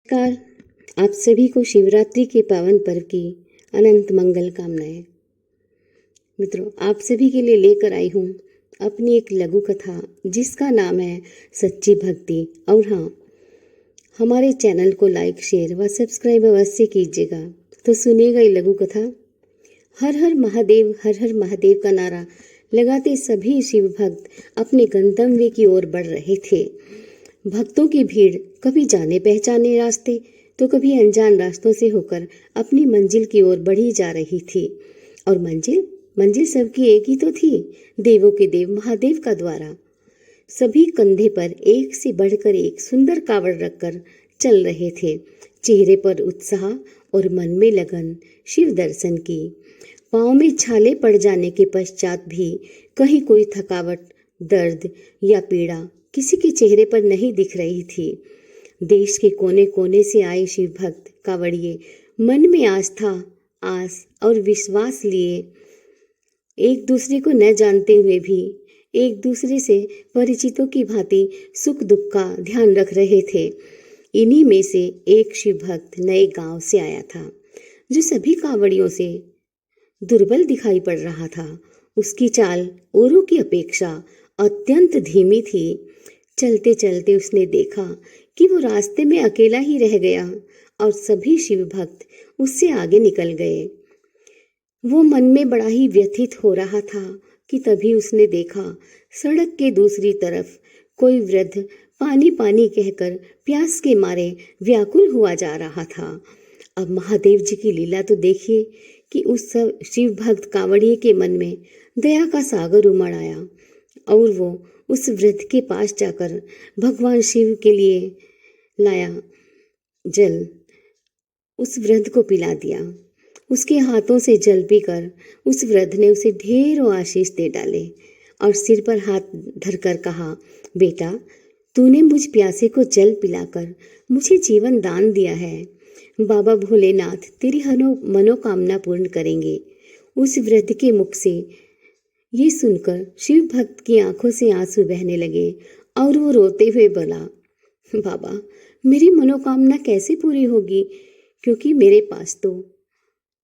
नमस्कार। आप सभी को शिवरात्रि के पावन पर्व की अनंत मंगल कामनाएं। मित्रों, आप सभी के लिए लेकर आई हूँ अपनी एक लघु कथा जिसका नाम है सच्ची भक्ति। और हाँ, हमारे चैनल को लाइक, शेयर व सब्सक्राइब अवश्य कीजिएगा। तो सुनिएगा ये लघु कथा। हर हर महादेव का नारा लगाते सभी शिव भक्त अपने गंतव्य की ओर बढ़ रहे थे। भक्तों की भीड़ कभी जाने पहचाने रास्ते तो कभी अनजान रास्तों से होकर अपनी मंजिल की ओर बढ़ी जा रही थी। और मंजिल सबकी एक ही तो थी, देवों के देव महादेव का द्वारा। सभी कंधे पर एक से बढ़कर एक सुंदर कावड़ रखकर चल रहे थे, चेहरे पर उत्साह और मन में लगन शिव दर्शन की। पाँव में छाले पड़ जाने के पश्चात भी कहीं कोई थकावट, दर्द या पीड़ा किसी के चेहरे पर नहीं दिख रही थी। देश के कोने कोने से आए शिव भक्त कांवड़िए मन में आस्था, आस और विश्वास लिए एक दूसरे को न जानते हुए भी एक दूसरे से परिचितों की भांति सुख दुख का ध्यान रख रहे थे। इन्हीं में से एक शिव भक्त नए गांव से आया था, जो सभी कांवड़ियों से दुर्बल दिखाई पड़ रहा था। उसकी चाल औरों की अपेक्षा अत्यंत धीमी थी। चलते चलते उसने देखा कि वो रास्ते में अकेला ही रह गया और सभी शिव भक्त उससे आगे निकल गए। वो मन में बड़ा ही व्यथित हो रहा था कि तभी उसने देखा सड़क के दूसरी तरफ कोई वृद्ध पानी पानी कहकर प्यास के मारे व्याकुल हुआ जा रहा था। अब महादेव जी की लीला तो देखिए कि उस सब शिव भक्त कांवड़िए के मन में दया का सागर उमड़ आया और वो उस वृद्ध के पास जाकर भगवान शिव के लिए लाया जल उस वृद्ध को पिला दिया। उसके हाथों से जल पीकर उस वृद्ध ने उसे ढेरों आशीष दे डाले और सिर पर हाथ धरकर कहा, बेटा, तूने मुझ प्यासे को जल पिलाकर मुझे जीवन दान दिया है। बाबा भोलेनाथ तेरी मनोकामना पूर्ण करेंगे। उस वृद्ध के मुख से ये सुनकर शिव भक्त की आंखों से आंसू बहने लगे और वो रोते हुए बोला, बाबा, मेरी मनोकामना कैसे पूरी होगी, क्योंकि मेरे पास तो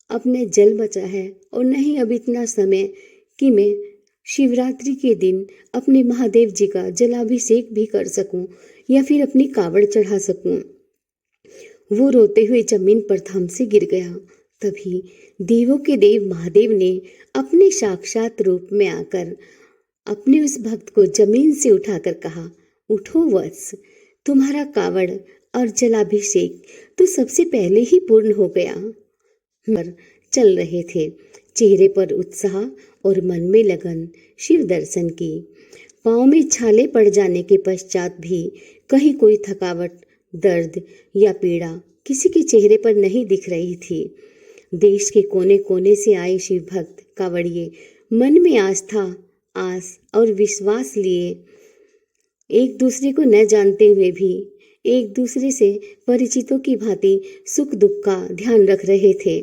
अब न जल बचा है और न ही अब इतना समय कि मैं शिवरात्रि के दिन अपने महादेव जी का जलाभिषेक भी कर सकूं या फिर अपनी कावड़ चढ़ा सकूं। वो रोते हुए जमीन पर थम से गिर गया। तभी देवों के देव महादेव ने अपने साक्षात रूप में आकर अपने उस भक्त को जमीन से उठाकर कहा, उठो वत्स, तुम्हारा कावड़ और जलाभिषेक तो सबसे पहले ही पूर्ण हो गया। पर चल रहे थे, चेहरे पर उत्साह और मन में लगन शिव दर्शन की। पाँव में छाले पड़ जाने के पश्चात भी कहीं कोई थकावट, दर्द या पीड़ा किसी के चेहरे पर नहीं दिख रही थी। देश के कोने कोने से आए शिव भक्त कांवड़िए मन में आस्था, आस और विश्वास लिए एक दूसरे को न जानते हुए भी एक दूसरे से परिचितों की भांति सुख दुख का ध्यान रख रहे थे।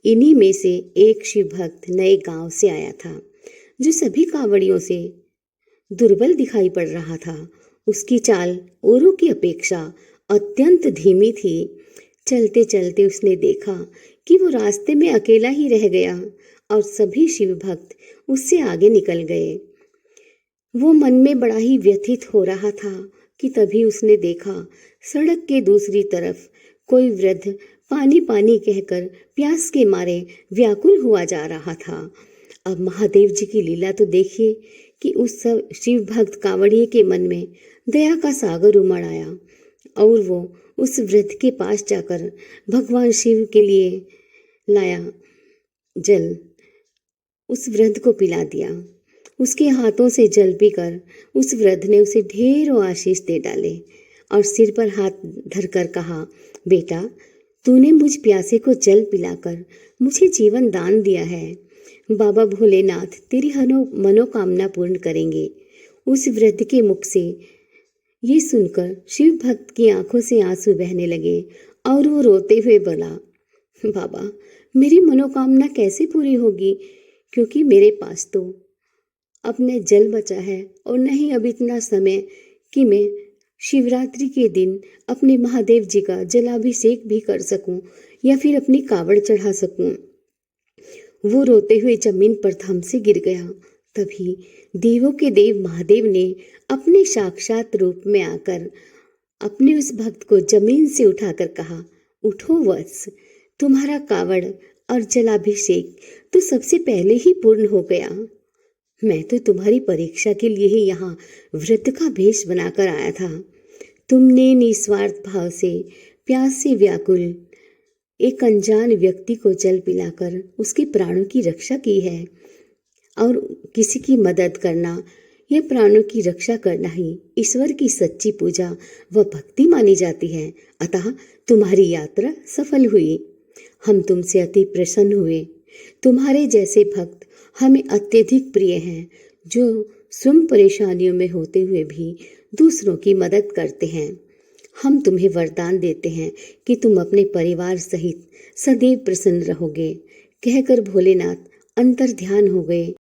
इन्हीं में से एक शिव भक्त नए गांव से आया था, जो सभी कांवड़ियों से दुर्बल दिखाई पड़ रहा था। उसकी चाल औरों की अपेक्षा अत्यंत धीमी थी। चलते चलते उसने देखा कि वो रास्ते में अकेला ही रह गया और सभी शिव भक्त उससे आगे निकल गए। वो मन में बड़ा ही व्यथित हो रहा था कि तभी उसने देखा सड़क के दूसरी तरफ कोई वृद्ध पानी पानी कहकर प्यास के मारे व्याकुल हुआ जा रहा था। अब महादेव जी की लीला तो देखिए कि उस सब शिव भक्त कांवड़िए के मन में दया का सागर उमड़ आया और वो उस वृद्ध के पास जाकर भगवान शिव के लिए लाया जल उस वृद्ध को पिला दिया। उसके हाथों से जल पीकर उस वृद्ध ने उसे ढेरों आशीष दे डाले और सिर पर हाथ धरकर कहा, बेटा, तूने मुझ प्यासे को जल पिलाकर मुझे जीवन दान दिया है। बाबा भोलेनाथ तेरी मनोकामना पूर्ण करेंगे। उस वृद्ध के मुख से ये सुनकर शिव भक्त की आंखों से आंसू बहने लगे और वो रोते हुए बोला, बाबा, मेरी मनोकामना कैसे पूरी होगी, क्योंकि मेरे पास तो अब न जल बचा है और न ही अब इतना समय कि मैं शिवरात्रि के दिन अपने महादेव जी का जलाभिषेक भी कर सकूं या फिर अपनी कावड़ चढ़ा सकूं। वो रोते हुए जमीन पर थम से गिर गया। तभी देवों के देव महादेव ने अपने साक्षात रूप में आकर अपने उस भक्त को जमीन से उठाकर कहा, उठो वत्स, तुम्हारा कावड़ और जलाभिषेक तो सबसे पहले ही पूर्ण हो गया। मैं तो तुम्हारी परीक्षा के लिए ही यहाँ व्रत का भेष बनाकर आया था। तुमने निस्वार्थ भाव से प्यास से व्याकुल एक अनजान व्यक्ति को जल पिलाकर उसके प्राणों की रक्षा की है, और किसी की मदद करना, यह प्राणों की रक्षा करना ही ईश्वर की सच्ची पूजा व भक्ति मानी जाती है। अतः तुम्हारी यात्रा सफल हुई। हम तुमसे अति प्रसन्न हुए। तुम्हारे जैसे भक्त हमें अत्यधिक प्रिय हैं, जो स्वयं परेशानियों में होते हुए भी दूसरों की मदद करते हैं। हम तुम्हें वरदान देते हैं कि तुम अपने परिवार सहित सदैव प्रसन्न रहोगे। कहकर भोलेनाथ अंतर ध्यान हो गए।